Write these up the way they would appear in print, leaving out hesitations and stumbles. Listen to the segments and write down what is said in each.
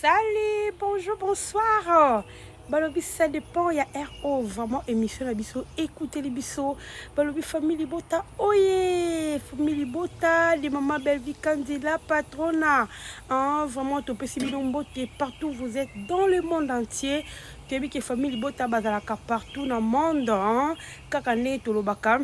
Salut, bonjour, bonsoir. Balobi, ça dépend, il y a RO, vraiment émission la biso, écoutez les biso. Balobi, famille Bota, oye, famille Bota, les mamans Belvi Candila, patrona. Hein, vraiment, tu peux si partout où vous êtes dans le monde entier. Tu as vu que famille Bota, bazalaka partout dans le monde. Hein, kakane, tolobaka.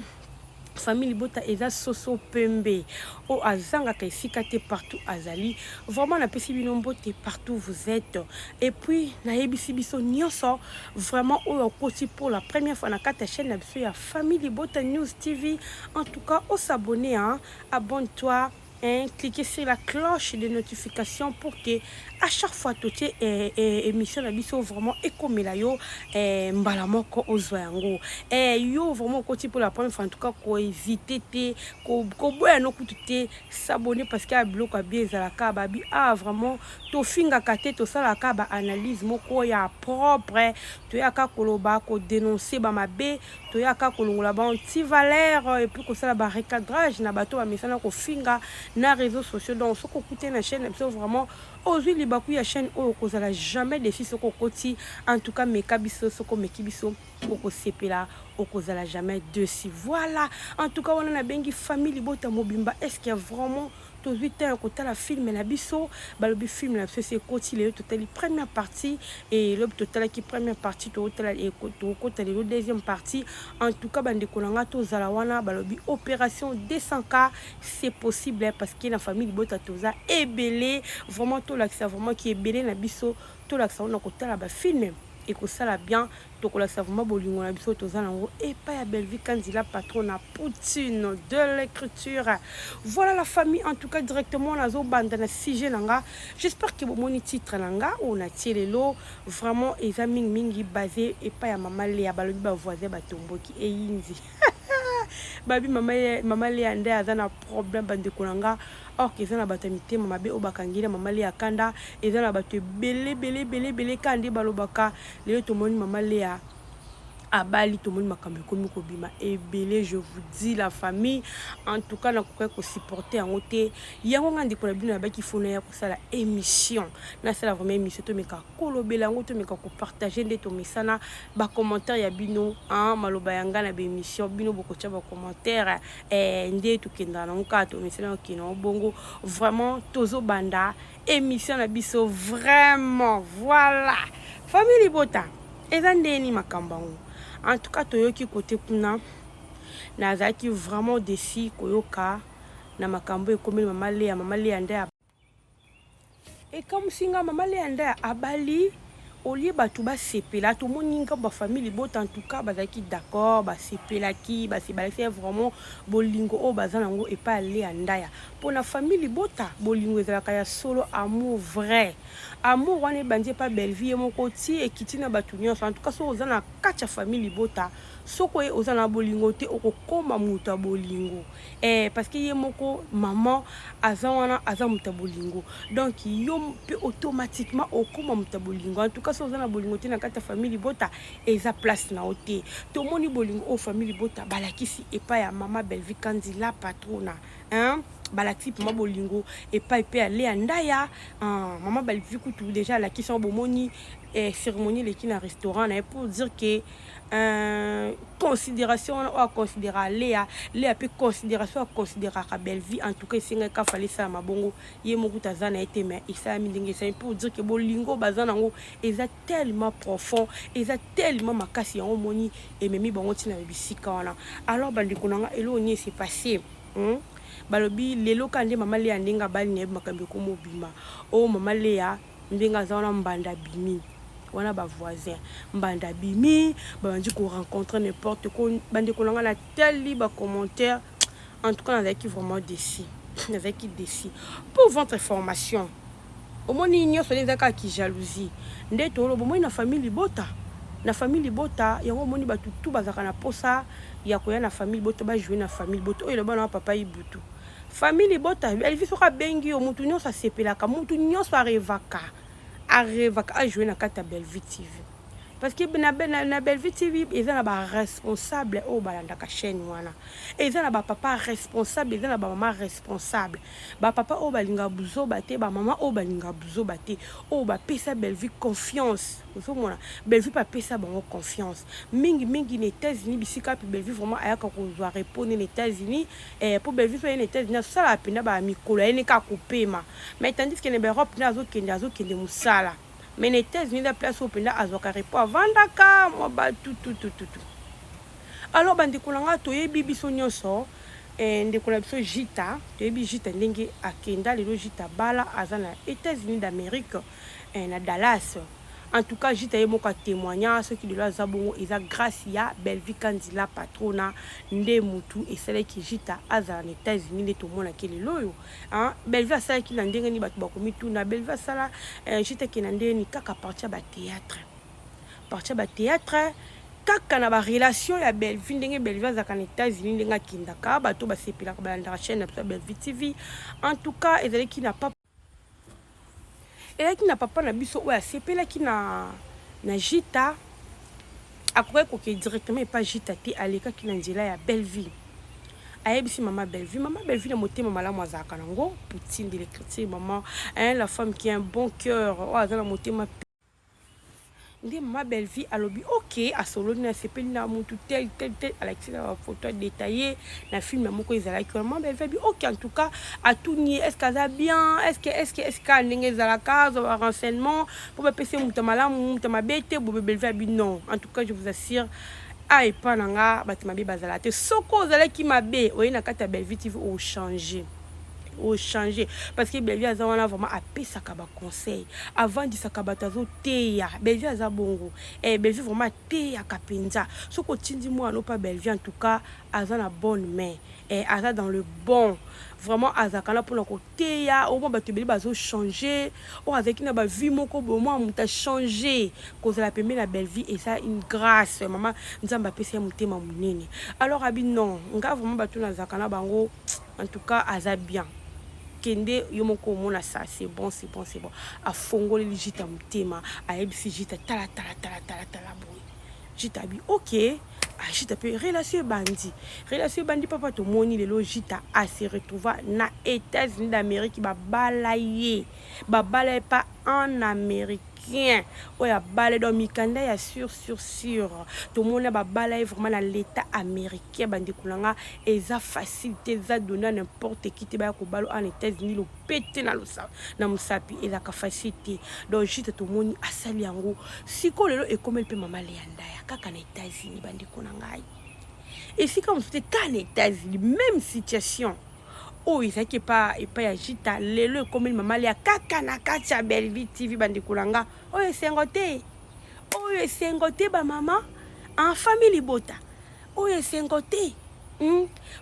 Famille Bota eza soso pembe o azanga esika te partout azali vraiment na pesi bino mbote partout vous êtes et puis na yebisi biso nyonso vraiment o okoti pour la première fois na kata chaîne na biso ya Famille Bota News TV. En tout cas au s'abonner, hein, abonne-toi. Hein, cliquez sur la cloche de notification pour que à chaque fois tu émission la biso vraiment ekomela yo mbala moko ozwa yango yo vraiment côté pour la première fois en tout cas ko hésiter te ko boya no kutu te s'abonner parce qu'il y a bloc à bien ezalaka babi vraiment to finga kate to sala ka ba analyse moko ya propre to yaka koloba ko dénoncer ba mabe to yaka kolongola ba anti valeur et puis ko sala ba recadrage na bato ba mesana ko finga na réseaux sociaux. Donc ce qu'on écoute na chaîne vraiment aujourd'hui libaku ya chaîne o kozala jamais défi ce qu'on koti en tout cas mekabiso ce qu'on mekibiso oko sepela okozala jamais dessus. Voilà, en tout cas on a bengi Famille Bota mobimba. Est-ce qu'il y a vraiment tous 8 ans côté la film la biso balobi film la c'est côté le total première partie et le total qui première partie total et côté le deuxième partie. En tout cas bande kolanga to zalawana balobi opération 200K c'est possible parce que la Famille Bota toza ebelé vraiment tout là ça vraiment qui est belé na biso tout là ça on a côté la ba film et que ça la bien donc là ça vraiment bolingo na biso toza nango et pas ya Belvi Candila patron à Poutine de l'écriture. Voilà la famille en tout cas directement nazo banda na sujet nanga. J'espère que mon titre nanga on a tiré l'eau vraiment examen mingi basé et pas ya maman Léa balobi ba voisin ba tomboki e yinzi babi maman Léa ndé azana problème bande kolanga or que ezana bato mitema mabe obakangila maman Léa kanda ezana bato belé kandi balobaka lelo tomoni maman Léa abali tout le monde makambe komi ko bima ebele. Je vous dis la famille en tout cas na ko supporter en oté yango ngandi ko na bino na baki fona ya ko sala émission na sala vraiment émission to meka kolobela ngo to meka ko partager nde to misana ba commentaire ya bino en maloba yanga na be émission bino boko tia ba commentaire nde to kenda na nka to misana kino bongo vraiment tozo banda émission na biso vraiment. Voilà Famille Bota ezandeni makambango. En tout cas toyoki côté kuna nazaki vraiment défi koyoka na makambo ekomi maman Léa nde et comme singa maman Léa nde abali olie bato ba sepela to moninga ba Famille Bota en tout cas bazaki d'accord ba sepela ki ba c'est vraiment bolingo o bazana ngo et pas Léa ndaya pour la Famille Bota bolingo ezalaka ya solo amour vrai amour wane bandi pas belle vie mon côté et kitina bato nyonso. En tout cas so ozana kacha Famille Bota soko e ozana bolingo te okokoma muta bolingo parce que ye moko maman azana muta bolingo donc yo pe automatiquement okoma muta bolingo. En tout cas so ozana bolingo te na kata Famille Bota eza place na ote to moni bolingo o Famille Bota balakisi epa ya mama Belvi Candila patrona hein balati pour ma bolingo et pas épée aller andaya maman Belvi kutu déjà la question bomoni cérémonie les qui na restaurant pour dire que considération à considérer Léa peut considération à considérer à Belvi. En tout cas c'est nga ka fallait ça mabongo ye moku tazana été mais ça mindinge c'est pour dire que bolingo bazana ngo est tellement profond est tellement makasi en moni et memi bango tina bisika wana. Alors bandiko nanga elo ni c'est passé balobi lelo kande maman Léa ndenga bali ne makambe ko mobima o maman Léa ndenga zana mbanda bimi wana ba voisin mbanda bimi bandi ko rencontrer n'importe quoi bandi ko nga la tel ba commentaire. En tout cas avec vraiment déçu pour votre information au moins igno so les aka ki jalousie nde to lo bomo na Famille Bota yango moni ba tutu bazaka na posa ya koya na Famille Bota ba jouer na Famille Bota o le bana papa ibutu Famille Bota elle vit soka bengi o mutu nyo sa sepela ka mutu nyo sa revaka a jouer na kata Belvi TV parce que na Belle Vie TV ils ont ba responsable au balanda ka chaîne wana ils ont ba papa responsable ils ont ba maman responsable ba papa au balinga buzo baté ba maman au balinga buzo baté au ba pesa Belle Vie confiance ozo mona Belle Vie pa pesa bango confiance mingi les États-Unis bisika puis Belle Vie vraiment ayaka ko zo répondre les États-Unis pour Belle Vie les États-Unis ça la pena ba mikolo ene ka kopema mais tandis que na Europe na zo kende musala. Mais les États-Unis, la place au pays, à Zokarepo, avant Dakar, moi, tout. Alors, bande kolanga, tu es bibi sonyo so, de kolabso Jita, tu es bibi Jita, n'engue à Kenda, le Jita bala, azana États-Unis d'Amérique, na Dallas. En tout cas, Jita est mon témoignage, ceux qui de la zabongo, ils ont grâce à Belle Vie Kandila patrona, nde mutu, et celle qui Jita azana les États-Unis, les tout le monde qui est loyo. Hein, Belle Vie a ça qui n'a ni batu bakomi tout na Belle Vie a ça Jita qui n'a ni kaka partir ba théâtre. Partir ba théâtre. Kaka na ba relation ya Belle Vie ndenge Belle Vie azaka na États-Unis ndenge kindaka bato ba sepela ba la chaîne na Belle Vie TV. En tout cas, ezali qui n'a pas qui n'a pas na biso oya sepela qui na Jita akoye ko ke directement pas Jita te aleka qui na nzela ya Belle Vie. Ayebisi maman Belle Vie na motema malamu azaka nango Poutine de l'écriture maman la femme qui a un bon cœur o azala motema ndi maman Belle Vie alobi OK a solo na sepeli na mutu tel à la photo détaillée na film na moko ezala ki maman Belle Vie OK en tout cas a tout nié est-ce qu'aza bien est-ce que ndenge ezala ka zo renseignement pour me passer mutu malamu mutu mabete bo Belle Vie non en tout cas je vous assure et pas nanga batima be bazala te soko zala ki mabe oyi na kata Belle Vie TV au changer parce que Belle Vie aza wana vraiment apesaka ba conseil avant di sakabata zo teya Belle Vie aza bongo Belle Vie vraiment teya kapenza soko tindi moi no pas Belle Vie en tout cas aza na bonne main aza dans le bon vraiment azaka na pour ko teya au moins bato beli bazo changer o avec na ba vie moko bo moi muta changer cause la pembe na Belle Vie et ça une grâce maman nzamba pesa mutema munene alors abi non nga vraiment bato na zakana bango en tout cas aza bien kende yomoko mona ça c'est bon a fongoli li Jita mutema a ebisi Jita tala boy Jita bi OK a Jita pe relation bandi papa to moni le Jita a se retrouva na États-Unis d'Amérique ba balaye pas en américain oya balé dans mikanda ya sur tout le monde ba balaye vraiment na l'état américain bandi kulanga eza facilité za donner n'importe qui te ba ko balo en États-Unis lo pété na losa na musapi eza ka facilité donc Jita tout le monde asali yango siko lelo e comme pe mama leanda ya kaka na États-Unis bandi kulanga et si comme c'était qu'en États-Unis même situation oh il sait pas et pas Jita lelo comme maman ya kaka na kacha Belle Vie TV bandi kulanga oh sengote ba maman en famille bota oh sengote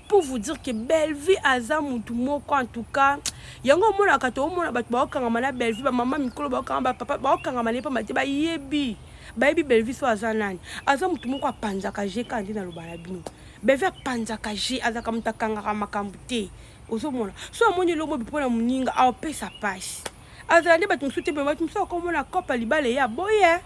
pour vous dire que Belle Vie aza mutu moko en tout cas yango mona kato mona bat ba okanga na Belle Vie ba maman mikolo ba okanga ba papa ba okanga malepa mate ba yebi Belle Vie so aza nani aza mutu moko apanzaka je kandi na lobala bino Belle Vie apanzaka je aza kamutakanga makambu te ozomona so amoni lomo bipona muninga a pesa passe azali batu msute be batu mso ko mona kopa libale ya boye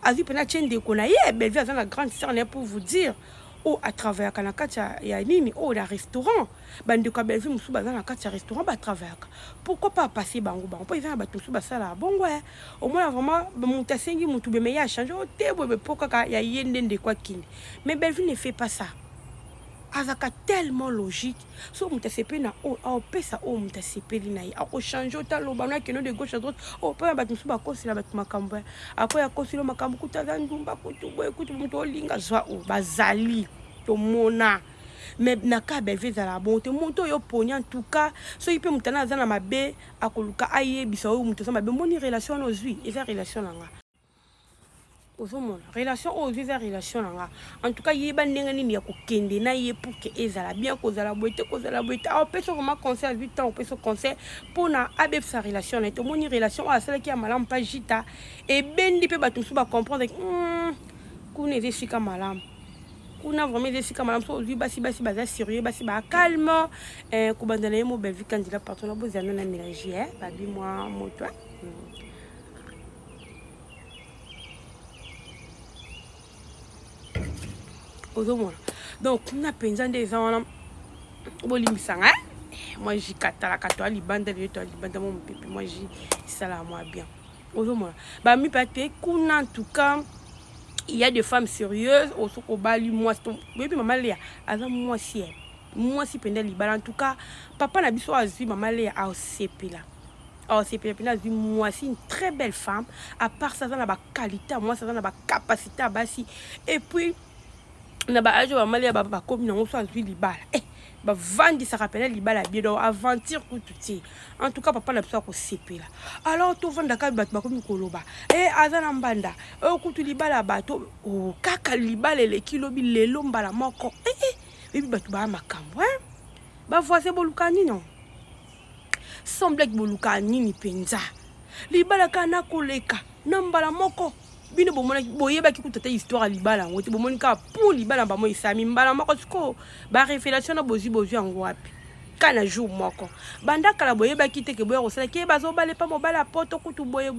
azi pena chende ko na ye Belle Vie aza na grande sœur pour vous dire ou à travers kanakata ya nini ou la restaurant bande ko Belle Vie musu baza na kati ya restaurant ba travers pourquoi pas passer bango pas ils batu musu basala bongo au moins vraiment muta sengi mutu be me ya changer o te be poka ya yende de quoi kindi mais Belle Vie ne fait pas ça azaka tellement logique so muta sepe na o pesa o muta sepeli na ya o changer ta lobana que no de gauche à droite o pa ba tsuba ko sila ba makambo akoya ko sila makambo kutaza ndumba kutubo kutu muto linga zwa o bazali to mona mais na ka Belle Vie za la bonté monto yo ponya en tout cas so ipe mutana za na mabe akoluka aye bisa o muto sa mabe moni relation no zui eza relation nanga ozomona relation oziza relation nanga en tout cas yeba ndenge nini ya kokende na ye pour que ezala bien kozala boite a peso vraiment conseil à 8 ans peso conseil pour na abeb sa relation na to moni relation a celle qui a malam pas Jita et bendi pe batu ba comprendre kuna ezifika malam kuna vraiment ezifika malam so ozi basi baza sérieux basi ba calme ko bandana mo Belle Vie Kandila partout na bozana na mélanger babi moi moto ozomona donc kuna penza nde eza wana bolimbisanga moi j'y katalaka to libanda le to libanda mon pipi moi j'y sala moi bien ozomona ba mi pate kuna en tout cas il y a des femmes sérieuses au soko bali moi puis maman Léa azam moi si pendant libala en tout cas papa na biso azui maman Léa a OCP là. Oh, c'est Pépina, moi, c'est une très belle femme. À part ça, ça a qualité, moi, ça a capacité à basi. Et puis, on a pas mal à comme on soit libala. Eh, bah vendre ça rappelle libala bien donc aventure tout tout. En tout cas, papa n'a pas OCP là. Alors, tout vendre ka bat comme koloba. Eh, azana mbanda. Oh, kutu libala bato. Oh, kaka libala le kilo bi lelo mbala moko. Et puis bato ba makambo, hein. Ba voisin bolukani non. Semble que boluka nini penza libala kana koleka nambala moko bino bomona boyeba ki kutata histoire libala ngote bomoni ka pour libala ba mo isami mbala moko siko ba révélation na bozi yango wapi kana jour moko banda kala boyeba ki teke boyo sala ki bazo bale pa mobala poto kutu boye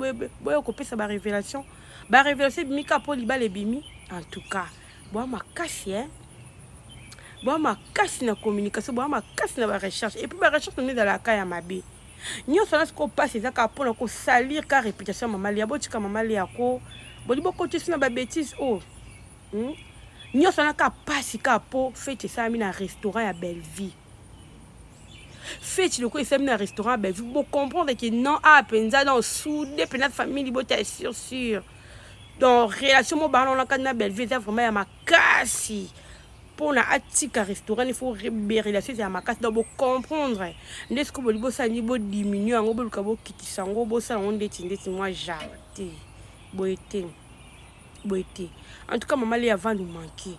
ko pesa ba révélation bimika pour libala bimi en tout cas boa makasi boa makasi na communication boa makasi na ba recherche et puis ba recherche on est dans la cas ya mabe. Nous sommes ce qu'on passe, c'est pour salir car réputation maman Léa, botika maman Léa ko, bodi boko tu na ba bêtise oh. Nous sommes ka passe ka po fête ça mi na restaurant à Belleville. Fête le ko ça mi na restaurant à Belleville, pour comprendre que non a penza dans soudé penat famille bota sûr. Donc relation mo ba na ka na Belleville ça vraiment ya makasi. Pour na atika restaurant il faut repérer la chose à ma casse donc comprendre n'est-ce que bolibo ça niveau diminuer ngo boluka bo kitisa ngo bo ça on ndeti moi jardin boité en tout cas maman li avant nous manquer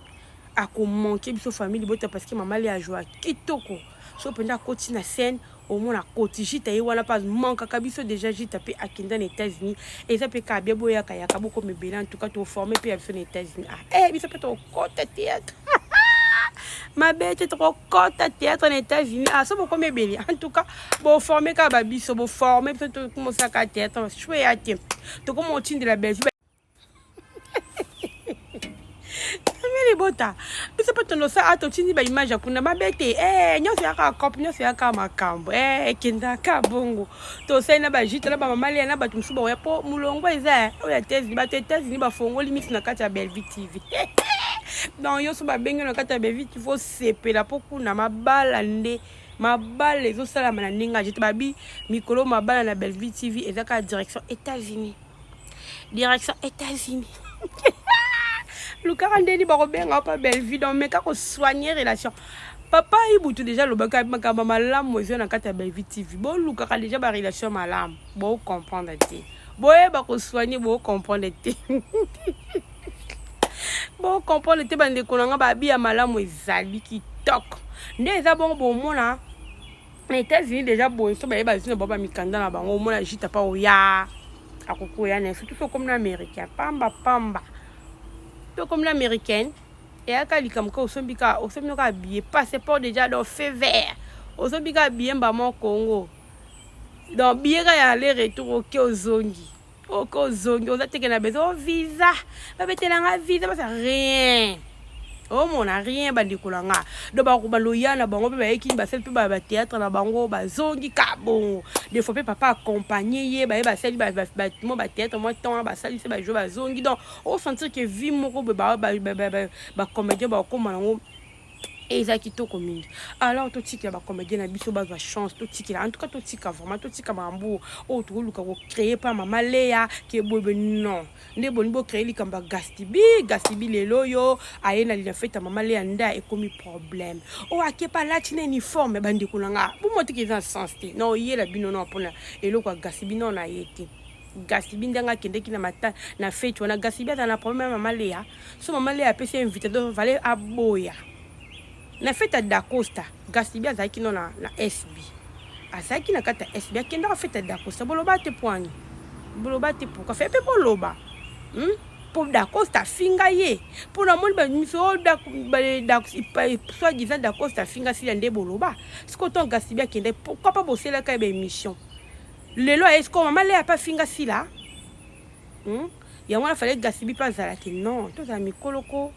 à ko manquer biso famille bota parce que maman li a joué kitoko so penda koti na scène au moins la koti jita yi wala pas manque kabiso déjà jita pe akinda aux États-Unis et ça peut ka bien boya kaya ka boko mebela en tout cas to former pe aux États-Unis biso peut to côté théâtre. Ma bête est trop cote à théâtre en États-Unis. Ah, ça beaucoup me béli. En tout cas, bon former ka babi, so bon former peut-être commencer à théâtre. Choué à tiens. Tu comme on tient de la Belgique. Mais les botas. Mais ça peut te ça à ton tini ba image à kuna ma bête. Nyo se aka cop, nyo se aka makambo. Kinda ka bongo. To sai na ba jita na ba mama le na ba tumsu ba po mulongo eza. O ya États-Unis ba États-Unis ba fongo limite na kati ya Belleville TV. Non, yo so ba benga na kata bevi il faut sepela poku na mabala nde mabala les autres sala na ninga jete babi mikolo mabala na Belleville TV ezaka direction États-Unis Luka ndeni ba robenga pa Belleville donc mais ka ko soigner relation papa ibutu déjà le baka makamba malamu mozo na kata Belleville TV bon luka déjà ba relation malamu bon comprendre te boye ba ko soigner bon comprendre te. Bon comprendre te bande konanga ba bia malamu ezali kitoko nde eza bon mona na États-Unis déjà bon so ba bazina baba mikanda na bango mona jita pa oya akoko ya na surtout so comme l'américain pamba to comme l'américaine et akalika mko osombika ka billet passeport déjà dans feu vert osombika billet mba mon Congo donc billet ka ya aller retour au zongi Oko zongi oza teke na besoin visa ba betela nga visa ba rien mon a rien bandi kolanga do ba ko baloya na bango pe ba ekini ba sel pe ba théâtre na bango ba zongi ka bon des fois pe papa accompagner ye ba sel ba mo ba théâtre mo temps ba sali se ba jouer ba zongi donc on sentir que vie moko ba comédien ba ko malango et ça qui to commune alors tout tika ba comédien na biso ba chance tout tika en tout cas tout tika vraiment tout tika mambo o to luka ko créer pas maman Léa qui bobe non ndé boni bo créer likamba gastibi lelo yo ayena li fait maman Léa nda et comme problème o ake pas là tine uniforme bandi kulanga bu moti ki dans sens non yé la bino non pona et lo kwa gastibi non na yete gastibi ndanga kende ki na mata na fête wana gastibi na problème maman Léa so maman Léa peut s'inviter donc valer à boya na fête d'Acosta gastibi azaki non na SB azaki na kata SB akenda fête d'Acosta boloba te poani boloba te pourquoi fait pe boloba pour d'Acosta finga ye pour la monde ba miso soit disant d'Acosta finga si ndé boloba ce que ton gastibi akenda pourquoi pas bosser la ka émission lelo est-ce que maman Léa pas finga si là ya mwana fallait gastibi pas zalaki non to za mikoloko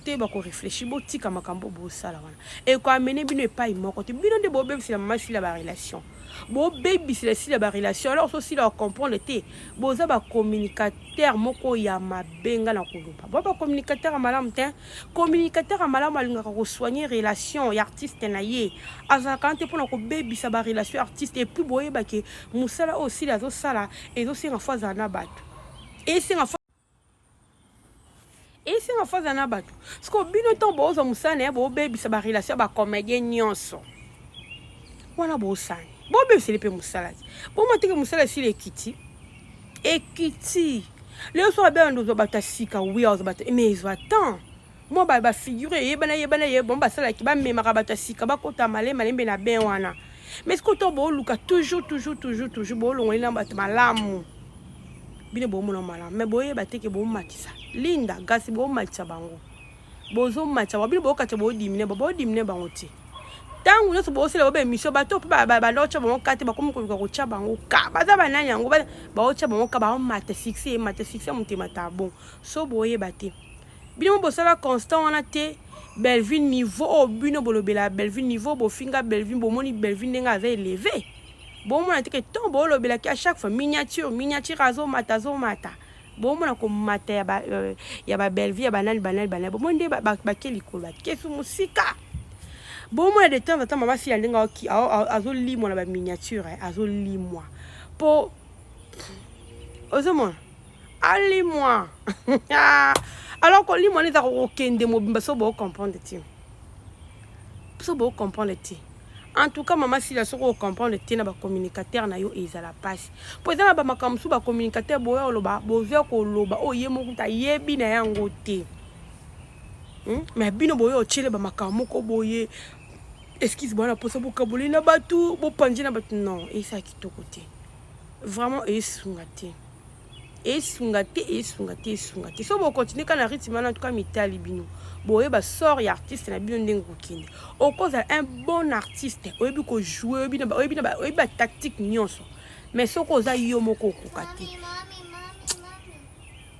te bako réfléchir botika makambo bosala wana et ko amener bino epai moko te bino de bobebisila mama sila ba relation bobebisila sila ba relation alors so sila comprendre te boza ba communicateur moko ya mabenga na koloba ba communicateur malamu te communicateur malamu alingaka ko soigner relation ya artiste na ye azalaka te mpona kobebisa ba relation artiste et puis boyeba ke musala oyo sila azosala ezosenga fo azala na bato esenga esenga fo azala na bato siko bino ntango bozwa mosala na ye bobebisa ba relation ya bacomédien nyonso wana bosani bobebiseli mpe mosala te bomateke mosala esili ekiti lelo so babela ndozwa bato ya sika wi azwa bato mais ezwa temps mwa bafigure yebana ye bon basalaki bamemaka bato ya sika bakota malembe na ben wana mais siko to boluka toujours bolongoli na bato malamu bino bomona malamu mais boyeba te ke bomatisa linda gasi bomatisa bango bozomatisa bino bokatisa bodimine bango te tangu nyonso bosala bobe émission bato mpe baotya bango ka te bakomi koluka kotya bango ka baza banani yango baotya bango ka baomata succès motema ta bon so boyeba te bino mo bosala constant wana te Belvin niveau oyo bino bolobela Belvin niveau bofinga Belvin bomoni Belvin ndenge aza élevé bomona te ke ntongo bolobelaki à chaque fois miniature azomata bomona komata ya babelvi ya banani bomoni nde bake likolo bakesu mosika bomona de temps en temps mama si ya ndenge azolimwa na baminiature azolimwa mpo ozomona alimwa alors kolimwa neza kokende mobimba so bocomprendre te en tout cas mama sila soko ocomprendre te na bacommunicateur na yo ezala pasi po eza na bamakambo mosusu bacommunicateur boya oloba bozwa koloba oyo ye moko tayebi na yango te mais bino boya otyele bamakambo moko boye excuse bwana posa bokaboli na bato bopanzi na bato non eza kitoko te vraiment esunga te so bokontinue ka na rythme wana en tout cas mitali bino boyeba sort ya artiste na bino ndenge kokende okozala un bon artiste oyebi kojouer oyebi batactique nyonso mais soko oza yo moko okoka te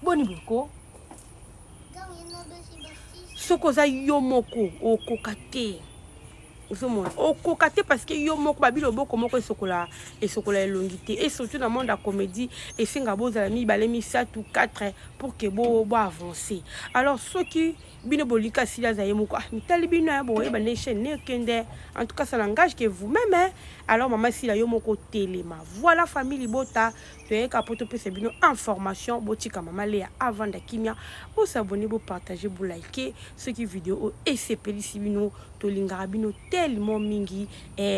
boni boko soko oza yo moko okoka te okoka te parce que yo moko babilo boko moko esokola elongi te et surtout dans le monde de la comédie esenga bozala mibale misatu 4 pour que bo avancer alors ceux qui bino bolika sila za yemoko mitali bino ya boyeba ne chaîne ne kende en tout cas ça n'engage que vous-même alors maman sila yo moko telema voilà famille bota toyeka poto pesa bino information botika mama Léa avant d'akimia bo s'abonner bo partager bo liker ceux qui vidéo esepeli si bino tolingara bino tellement mingi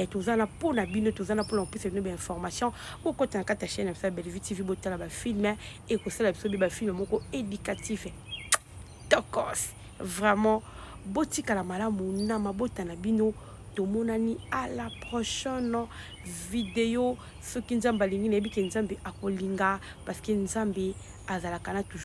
tozana pona bino tozana pona pesa bino ba information bo kota na kata chaîne fa Belle Vie TV botala ba film et ko sala biso ba film moko éducatif tokos vraiment botika la malamu na mabota na bino tomonani à la prochaine vidéo soki nzambe alingi nayebi ke nzambe akolinga parce que nzambe azalaka na toujours